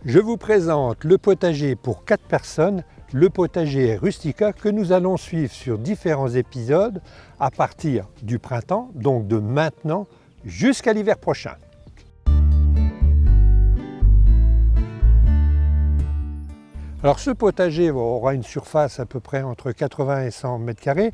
Je vous présente le potager pour 4 personnes, le potager rustica que nous allons suivre sur différents épisodes à partir du printemps, donc de maintenant jusqu'à l'hiver prochain. Alors ce potager aura une surface à peu près entre 80 et 100 mètres carrés.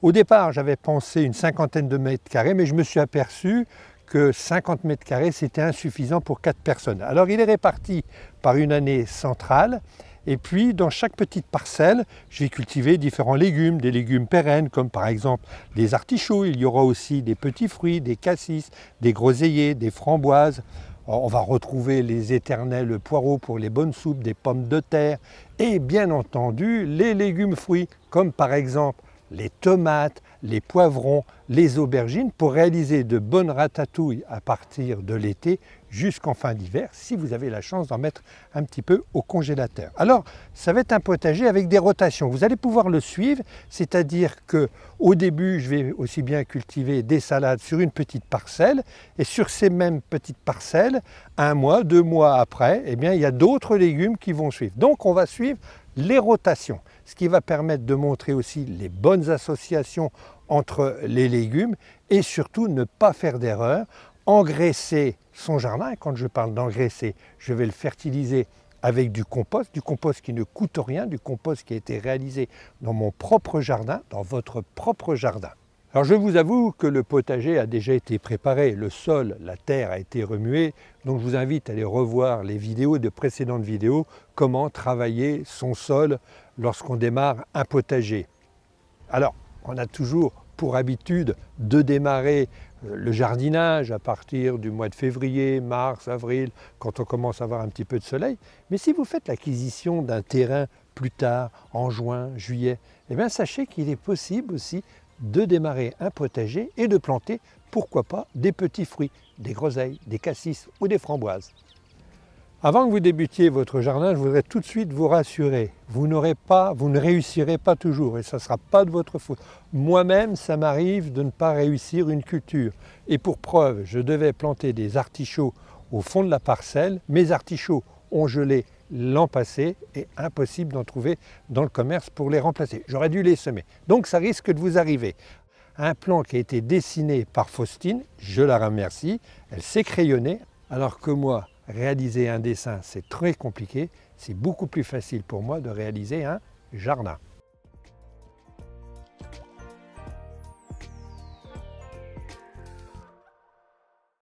Au départ, j'avais pensé une cinquantaine de mètres carrés, mais je me suis aperçu que 50 mètres carrés, c'était insuffisant pour 4 personnes. Alors il est réparti par une année centrale, et puis dans chaque petite parcelle, je vais cultiver différents légumes, des légumes pérennes, comme par exemple des artichauts. Il y aura aussi des petits fruits, des cassis, des groseilliers, des framboises. On va retrouver les éternels poireaux pour les bonnes soupes, des pommes de terre, et bien entendu les légumes fruits, comme par exemple les tomates, les poivrons, les aubergines, pour réaliser de bonnes ratatouilles à partir de l'été jusqu'en fin d'hiver, si vous avez la chance d'en mettre un petit peu au congélateur. Alors, ça va être un potager avec des rotations. Vous allez pouvoir le suivre, c'est-à-dire qu'au début, je vais aussi bien cultiver des salades sur une petite parcelle, et sur ces mêmes petites parcelles, 1 mois, 2 mois après, eh bien, il y a d'autres légumes qui vont suivre. Donc, on va suivre les rotations, ce qui va permettre de montrer aussi les bonnes associations entre les légumes et surtout ne pas faire d'erreur, engraisser son jardin. Et quand je parle d'engraisser, je vais le fertiliser avec du compost qui ne coûte rien, du compost qui a été réalisé dans mon propre jardin, dans votre propre jardin. Alors je vous avoue que le potager a déjà été préparé, le sol, la terre a été remuée, donc je vous invite à aller revoir les vidéos de précédentes vidéos, comment travailler son sol lorsqu'on démarre un potager. Alors, on a toujours pour habitude de démarrer le jardinage à partir du mois de février, mars, avril, quand on commence à avoir un petit peu de soleil. Mais si vous faites l'acquisition d'un terrain plus tard, en juin, juillet, eh bien sachez qu'il est possible aussi de démarrer un potager et de planter, pourquoi pas, des petits fruits, des groseilles, des cassis ou des framboises. Avant que vous débutiez votre jardin, je voudrais tout de suite vous rassurer. Vous ne réussirez pas toujours et ça ne sera pas de votre faute. Moi-même, ça m'arrive de ne pas réussir une culture. Et pour preuve, je devais planter des artichauts au fond de la parcelle. Mes artichauts ont gelé l'an passé et impossible d'en trouver dans le commerce pour les remplacer. J'aurais dû les semer. Donc ça risque de vous arriver. Un plan qui a été dessiné par Faustine, je la remercie, elle s'est crayonnée, alors que moi, réaliser un dessin, c'est très compliqué. C'est beaucoup plus facile pour moi de réaliser un jardin.